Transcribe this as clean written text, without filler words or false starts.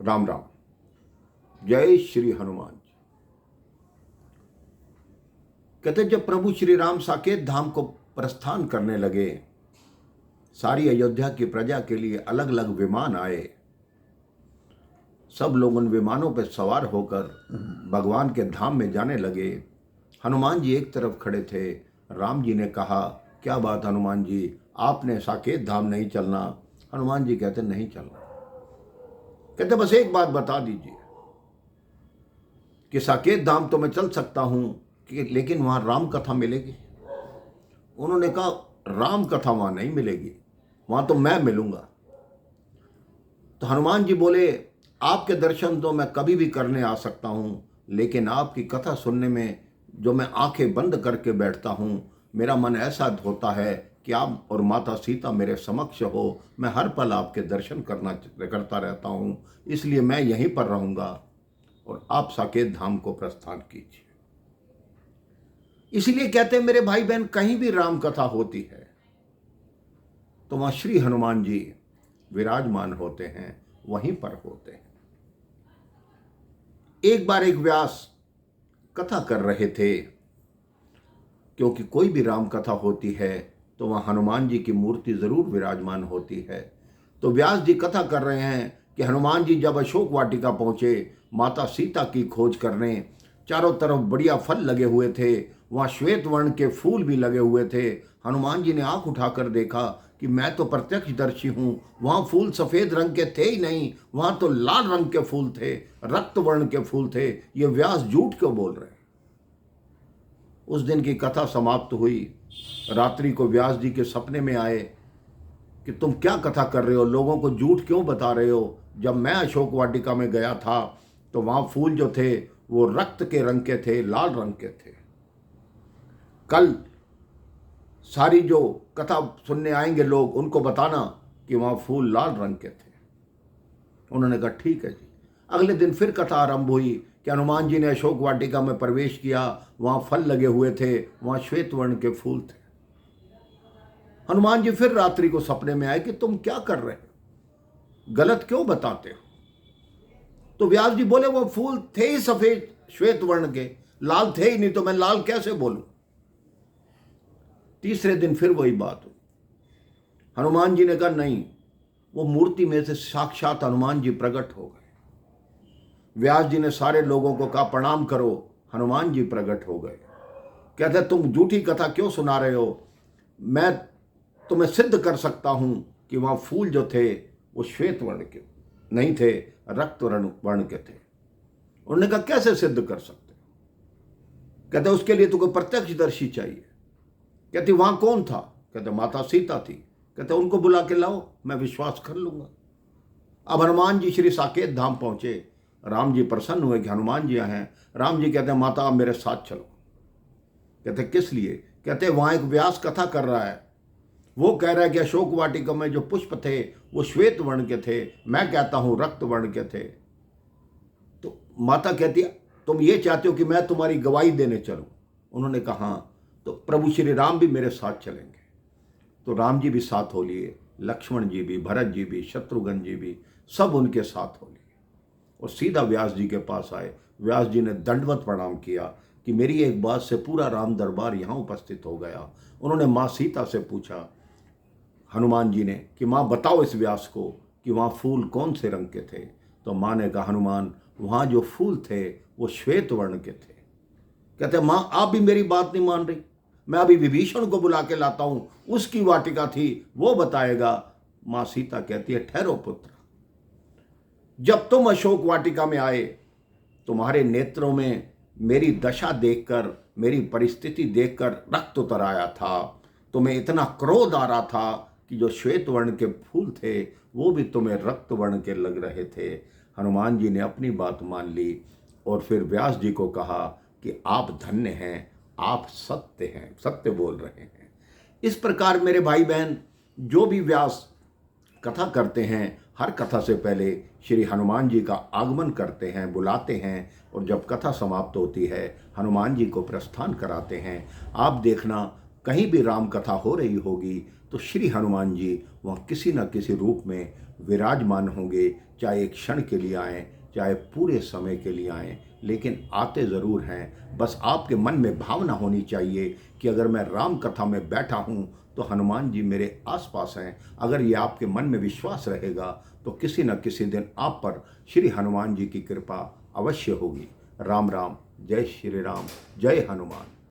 राम राम। जय श्री हनुमान जी। कहते जब प्रभु श्री राम साकेत धाम को प्रस्थान करने लगे, सारी अयोध्या की प्रजा के लिए अलग अलग विमान आए। सब लोग उन विमानों पर सवार होकर भगवान के धाम में जाने लगे। हनुमान जी एक तरफ खड़े थे। राम जी ने कहा, क्या बात हनुमान जी, आपने साकेत धाम नहीं चलना? हनुमान जी कहते नहीं चलना। कहते बस एक बात बता दीजिए कि साकेत धाम तो मैं चल सकता हूं, लेकिन वहां राम कथा मिलेगी? उन्होंने कहा राम कथा वहां नहीं मिलेगी, वहां तो मैं मिलूंगा। तो हनुमान जी बोले, आपके दर्शन तो मैं कभी भी करने आ सकता हूं, लेकिन आपकी कथा सुनने में जो मैं आंखें बंद करके बैठता हूं, मेरा मन ऐसा होता है कि आप और माता सीता मेरे समक्ष हो। मैं हर पल आपके दर्शन करता रहता हूं, इसलिए मैं यहीं पर रहूंगा और आप साकेत धाम को प्रस्थान कीजिए। इसलिए कहते हैं मेरे भाई बहन, कहीं भी राम कथा होती है तो वहां श्री हनुमान जी विराजमान होते हैं, वहीं पर होते हैं। एक बार एक व्यास कथा कर रहे थे, क्योंकि कोई भी राम कथा होती है तो वहां हनुमान जी की मूर्ति जरूर विराजमान होती है। तो व्यास जी कथा कर रहे हैं कि हनुमान जी जब अशोक वाटिका पहुंचे माता सीता की खोज करने, चारों तरफ बढ़िया फल लगे हुए थे, वहां श्वेत वर्ण के फूल भी लगे हुए थे। हनुमान जी ने आंख उठाकर देखा कि मैं तो प्रत्यक्षदर्शी हूं, वहां फूल सफेद रंग के थे ही नहीं, वहां तो लाल रंग के फूल थे, रक्त वर्ण के फूल थे। ये व्यास झूठ क्यों बोल रहे हैं? उस दिन की कथा समाप्त हुई। रात्रि को व्यास जी के सपने में आए कि तुम क्या कथा कर रहे हो, लोगों को झूठ क्यों बता रहे हो? जब मैं अशोक वाटिका में गया था तो वहां फूल जो थे वो रक्त के रंग के थे, लाल रंग के थे। कल सारी जो कथा सुनने आएंगे लोग, उनको बताना कि वहां फूल लाल रंग के थे। उन्होंने कहा ठीक है जी। अगले दिन फिर कथा आरंभ हुई कि हनुमान जी ने अशोक वाटिका में प्रवेश किया, वहां फल लगे हुए थे, वहां श्वेत वर्ण के फूल थे। हनुमान जी फिर रात्रि को सपने में आए कि तुम क्या कर रहे हो, गलत क्यों बताते हो? तो व्यास जी बोले वो फूल थे ही सफेद श्वेत वर्ण के, लाल थे ही नहीं, तो मैं लाल कैसे बोलूं? तीसरे दिन फिर वही बात हुई। हनुमान जी ने कहा नहीं, वो मूर्ति में से साक्षात हनुमान जी प्रकट हो गए। व्यास जी ने सारे लोगों को कहा प्रणाम करो, हनुमान जी प्रकट हो गए। कहते तुम झूठी कथा क्यों सुना रहे हो? मैं तुम्हें सिद्ध कर सकता हूं कि वहां फूल जो थे वो श्वेत वर्ण के नहीं थे, रक्त वर्ण के थे। उन्होंने कहा कैसे सिद्ध कर सकते हो? कहते उसके लिए तुमको प्रत्यक्षदर्शी चाहिए। कहती वहां कौन था? कहते माता सीता थी। कहते उनको बुला के लाओ, मैं विश्वास कर लूंगा। अब हनुमान जी श्री साकेत धाम पहुंचे। राम जी प्रसन्न हुए कि हनुमान जी हैं। राम जी कहते माता आप मेरे साथ चलो। कहते किस लिए? कहते वहां एक व्यास कथा कर रहा है, वो कह रहा है कि अशोक वाटिका में जो पुष्प थे वो श्वेत वर्ण के थे, मैं कहता हूं रक्त वर्ण के थे। तो माता कहती तुम ये चाहते हो कि मैं तुम्हारी गवाही देने चलूं? उन्होंने कहा हाँ। तो प्रभु श्री राम भी मेरे साथ चलेंगे। तो राम जी भी साथ हो लिए, लक्ष्मण जी भी, भरत जी भी, शत्रुघ्न जी भी, सब उनके साथ हो लिए और सीधा व्यास जी के पास आए। व्यास जी ने दंडवत प्रणाम किया कि मेरी एक बात से पूरा राम दरबार यहाँ उपस्थित हो गया। उन्होंने माँ सीता से पूछा हनुमान जी ने कि माँ बताओ इस व्यास को कि वहाँ फूल कौन से रंग के थे? तो माँ ने कहा हनुमान वहाँ जो फूल थे वो श्वेत वर्ण के थे। कहते माँ आप भी मेरी बात नहीं मान रही, मैं अभी विभीषण को बुला के लाता हूँ, उसकी वाटिका थी, वो बताएगा। माँ सीता कहती है ठहरो पुत्र, जब तुम अशोक वाटिका में आए तुम्हारे नेत्रों में मेरी दशा देखकर, मेरी परिस्थिति देखकर रक्त उतर आया था। तुम्हें इतना क्रोध आ रहा था कि जो श्वेत वर्ण के फूल थे वो भी तुम्हें रक्त वर्ण के लग रहे थे। हनुमान जी ने अपनी बात मान ली और फिर व्यास जी को कहा कि आप धन्य हैं, आप सत्य हैं, सत्य बोल रहे हैं। इस प्रकार मेरे भाई बहन, जो भी व्यास कथा करते हैं, हर कथा से पहले श्री हनुमान जी का आगमन करते हैं, बुलाते हैं, और जब कथा समाप्त होती है हनुमान जी को प्रस्थान कराते हैं। आप देखना कहीं भी राम कथा हो रही होगी तो श्री हनुमान जी वहाँ किसी न किसी रूप में विराजमान होंगे, चाहे एक क्षण के लिए आएँ, चाहे पूरे समय के लिए आएँ, लेकिन आते ज़रूर हैं। बस आपके मन में भावना होनी चाहिए कि अगर मैं राम कथा में बैठा हूँ तो हनुमान जी मेरे आसपास हैं। अगर ये आपके मन में विश्वास रहेगा तो किसी न किसी दिन आप पर श्री हनुमान जी की कृपा अवश्य होगी। राम राम, जय श्री राम, जय हनुमान।